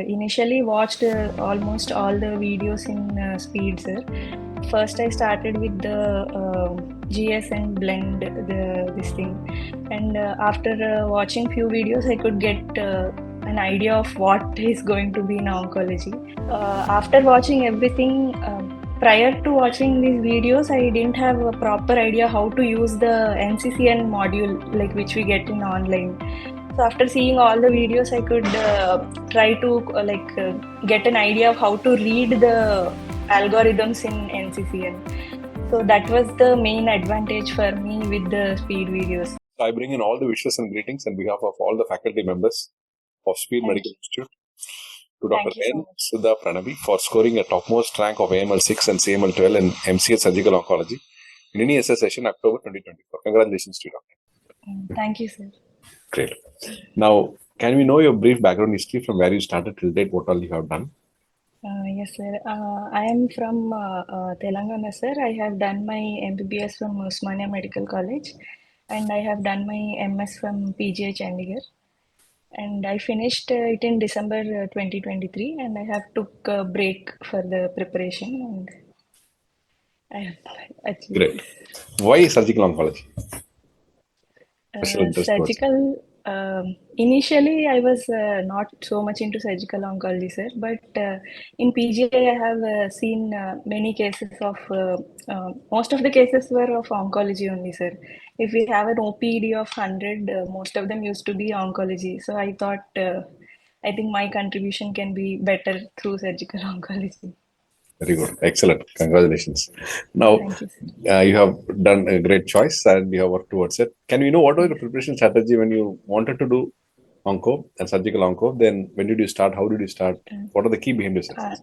initially watched almost all the videos in speed, sir. First, I started with the GS and blend this thing, and after watching few videos, I could get an idea of what is going to be in oncology. After watching everything, prior to watching these videos, I didn't have a proper idea how to use the NCCN module, like which we get in online. So after seeing all the videos, I could try to get an idea of how to read the algorithms in NCCN. So that was the main advantage for me with the speed videos. I bring in all the wishes and greetings on behalf of all the faculty members of Speed Medical Institute to Dr. N. Sudha Pranavi for scoring a topmost rank of AML 6 and CML 12 in MCH Surgical Oncology in NEET session October 2024. Congratulations to you, Doctor. Thank you, sir. Great. Now, can we know your brief background history from where you started till date, what all you have done? Yes, sir. I am from Telangana, sir. I have done my MBBS from Osmania Medical College, and I have done my MS from PGH Chandigarh. And I finished it in December 2023, and I have took a break for the preparation, and I have achieved. Great. Why surgical oncology? Surgical. Initially, I was not so much into surgical oncology, sir. But in PGI, I have seen many cases of. Most of the cases were of oncology only, sir. If we have an OPD of 100, most of them used to be oncology. So I thought, I think my contribution can be better through surgical oncology. Very good. Excellent. Congratulations. Now, you have done a great choice and you have worked towards it. Can we know what was the preparation strategy when you wanted to do onco and surgical onco? Then when did you start? How did you start? What are the key behind your success?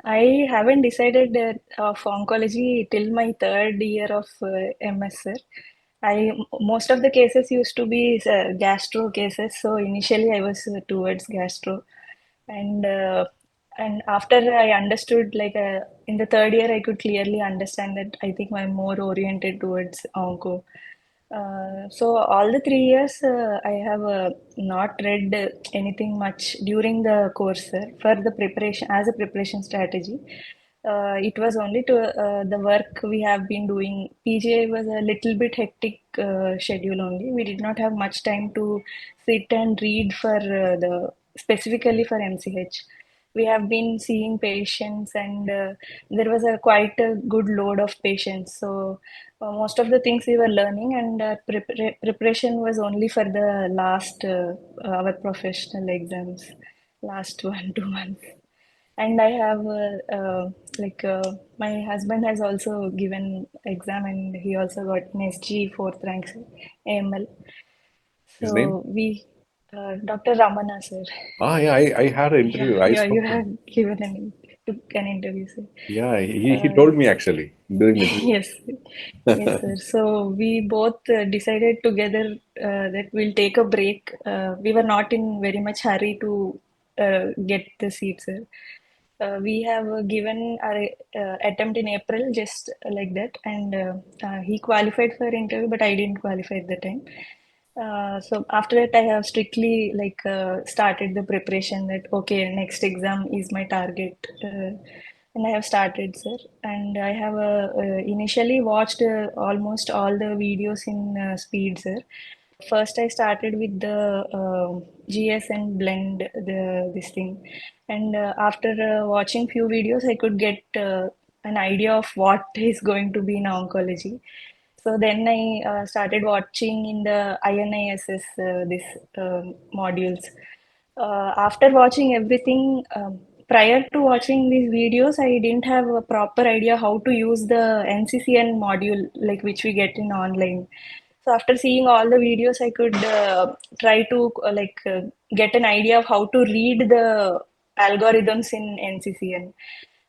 I haven't decided of oncology till my third year of MS, sir. Most of the cases used to be gastro cases, so initially I was towards gastro, and after I understood, in the third year, I could clearly understand that I think I'm more oriented towards onco. So all the 3 years, I have not read anything much during the course, sir, for the preparation as a preparation strategy. It was only to the work we have been doing. PGI was a little bit hectic schedule only. We did not have much time to sit and read for the specifically for MCH. We have been seeing patients, and there was a quite a good load of patients. So most of the things we were learning, and preparation was only for the last our professional exams, last 1 2 months. And I have my husband has also given exam, and he also got an SG 4th rank, AML. His name? Dr. Ramana, sir. Yeah, I had an interview. Yeah, you have given an interview, sir. Yeah, he told me actually during the interview. Yes, yes, sir. So we both decided together that we'll take a break. We were not in very much hurry to get the seat, sir. We have given our attempt in April, just like that, and he qualified for interview, but I didn't qualify at the time. So after that, I have strictly started the preparation that okay, next exam is my target, and I have started, sir. And I have initially watched almost all the videos in speed, sir. First, I started with the GS and blend this thing, and after watching few videos, I could get an idea of what is going to be in oncology. So then I started watching in the iniss this modules. After watching everything, prior to watching these videos, I didn't have a proper idea how to use the NCCN module, like which we get in online. So after seeing all the videos, I could try to get an idea of how to read the algorithms in NCCN.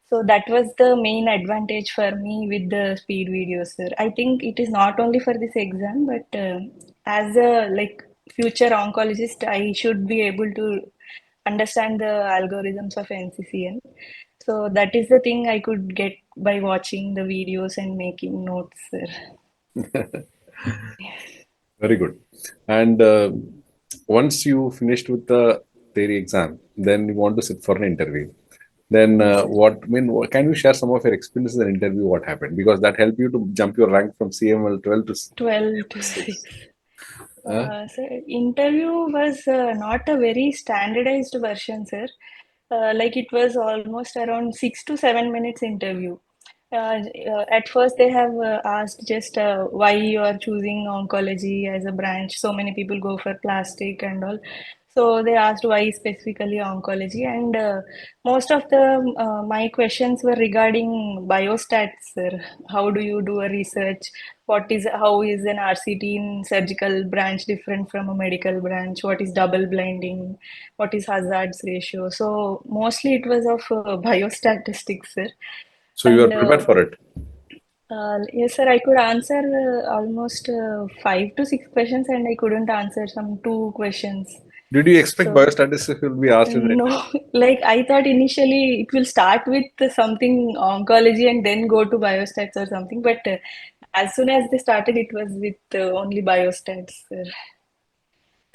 So that was the main advantage for me with the speed videos, sir. I think it is not only for this exam, but as a future oncologist, I should be able to understand the algorithms of NCCN. So that is the thing I could get by watching the videos and making notes, sir. Very good. And once you finished with the theory exam, then you want to sit for an interview. Then Yes, sir. can you share some of your experiences in interview? What happened? Because that helped you to jump your rank from CML 12 to 12 to CML 6. 6. Uh, So interview was not a very standardized version, sir. Like it was almost around 6 to 7 minutes interview. At first, they have asked just why you are choosing oncology as a branch. So many people go for plastic and all. So they asked why specifically oncology, and most of the my questions were regarding biostats, sir. How do you do a research? How is an RCT in surgical branch different from a medical branch? What is double blinding? What is hazards ratio? So mostly it was of biostatistics, sir. so you are And prepared for it. yes, sir, I could answer almost 5 to 6 questions, and I couldn't answer some 2 questions. Did you expect So, biostatistics will be asked in the no, interview? like I thought initially it will start with something oncology and then go to biostats or something, but as soon as they started, it was with only biostats.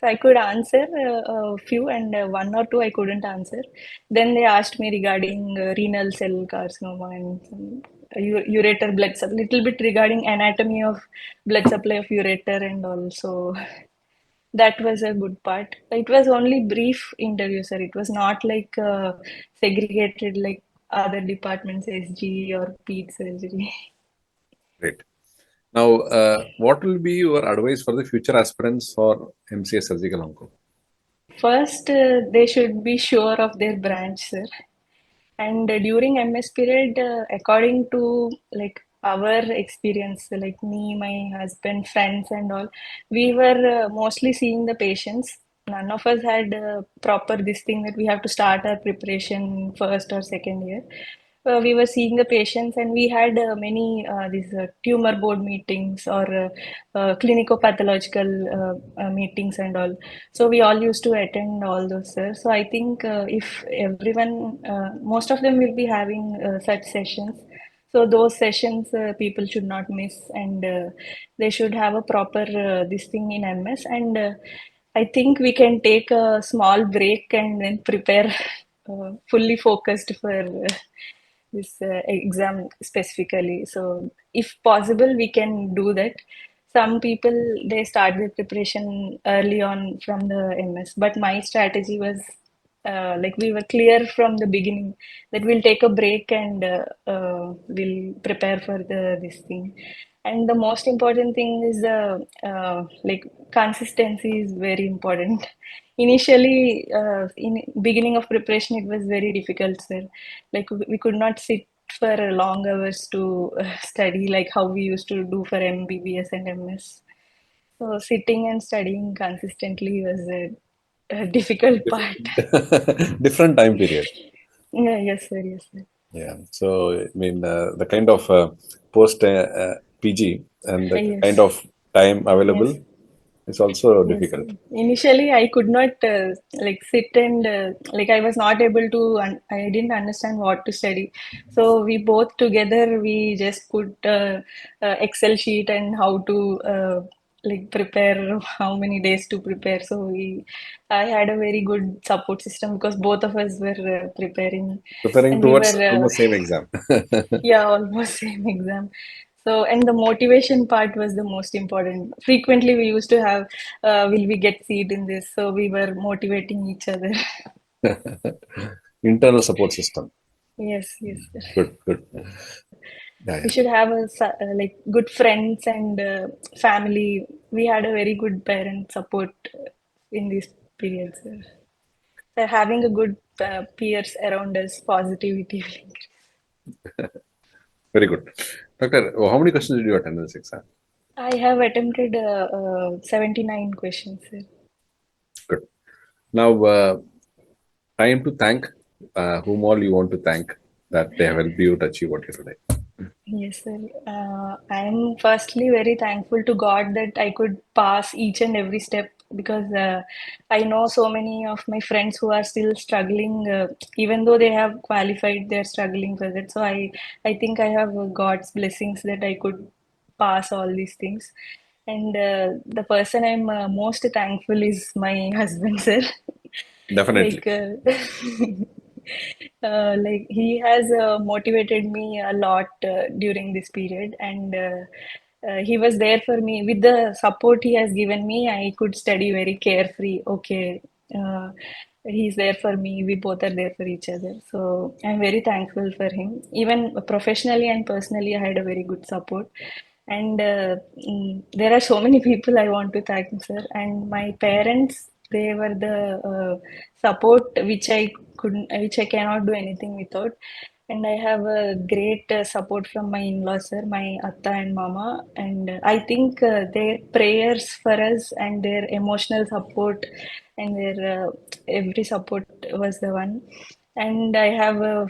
So I could answer a few, and one or two I couldn't answer. Then they asked me regarding renal cell carcinoma and some ureter blood supply, little bit regarding anatomy of blood supply of ureter, and also that was a good part. It was only brief interview, sir. It was not like segregated like other departments, SG or ped surgery. Great. Now, what will be your advice for the future aspirants for MCS surgical onco? First, they should be sure of their branch, sir. And during MS period, according to like our experience, like me, my husband, friends, and all, we were mostly seeing the patients. None of us had proper this thing that we have to start our preparation first or second year. We were seeing the patients, and we had many these tumor board meetings or clinico-pathological meetings and all. So we all used to attend all those, sir. So I think if everyone, most of them will be having such sessions. So those sessions people should not miss, and they should have a proper this thing in MS. And I think we can take a small break and then prepare fully focused for this exam specifically. So if possible, we can do that. Some people they start their preparation early on from the MS, but my strategy was like we were clear from the beginning that we'll take a break and we'll prepare for the this thing. And the most important thing is like consistency is very important. Initially, in beginning of preparation, it was very difficult, sir. Like we could not sit for long hours to study like how we used to do for MBBS and MS. So sitting and studying consistently was a difficult part. Different time period. Yeah, yes, sir. Yes, sir. Yeah. So, the kind of post PG and the kind Yes, of time yes. available is also Yes, difficult. initially I could not like sit and like I was not able to I didn't understand what to study. So we both together we just put Excel sheet and how to like prepare how many days to prepare. So we I had a very good support system because both of us were preparing, Preparing and we towards were almost same exam. yeah, almost same exam. So, and the motivation part was the most important. Frequently, we used to have, will we get seat in this? So we were motivating each other. Internal support system. Yes, yes. Good, good. Yeah, We yeah. should have a like good friends and family. We had a very good parent support in these periods. So having a good peers around us, positivity. Very good. Doctor, how many questions did you attend in this exam? I have attempted 79 questions. Good. Now, time to thank whom all you want to thank that they have helped you to achieve what you today. Yes, sir. I'm firstly very thankful to God that I could pass each and every step because I know so many of my friends who are still struggling, even though they have qualified, they're struggling with it. So I think I have God's blessings that I could pass all these things. And the person I'm most thankful is my husband, sir. Definitely. Like, like he has motivated me a lot during this period, and he was there for me. With the support he has given me, I could study very carefree. Okay, uh, he's there for me. We both are there for each other. So I'm very thankful for him. Even professionally and personally, I had a very good support. And there are so many people I want to thank, sir. And my parents, they were the support which I cannot do anything without. And I have a great support from my in-laws, sir, my atta and mama. And I think their prayers for us and their emotional support and their every support was the one. And I have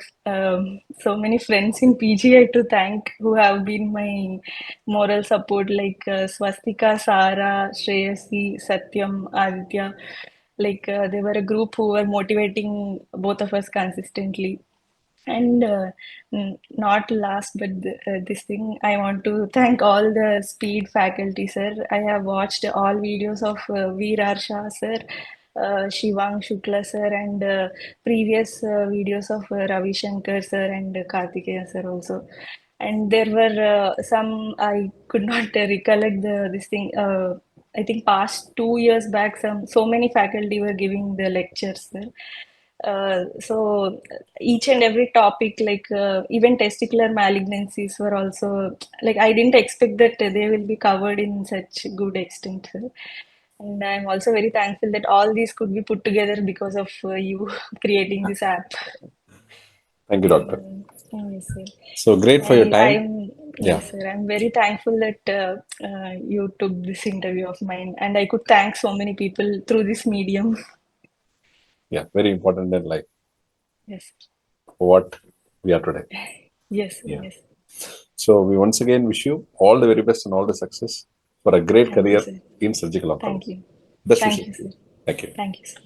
so many friends in PGI to thank who have been my moral support, like Swastika, Sara, Shreyasi, Satyam, Aditya. Like they were a group who were motivating both of us consistently. And not last but this thing, I want to thank all the speed faculty, sir. I have watched all videos of Veer Shah, sir, Shivang Shukla, sir, and previous videos of Ravi Shankar, sir, and Kartikeya, sir, also. And there were some I could not recollect this thing. I think past 2 years back, so many faculty were giving the lectures, sir. So each and every topic, like even testicular malignancies were also, like I didn't expect that they will be covered in such good extent, sir. And I'm also very thankful that all these could be put together because of you creating this app. Thank you, doctor. Yes, sir. So great for your time. I'm Yeah. yes, sir. I'm very thankful that you took this interview of mine, and I could thank so many people through this medium. Yeah. Very important in life. Yes, What we are today. yes, sir. Yeah. Yes. So we once again wish you all the very best and all the success for a great Thank you, career sir. in surgical Thank oncology. you. Best Thank wishes you, to you. sir. Thank you. Thank you, sir.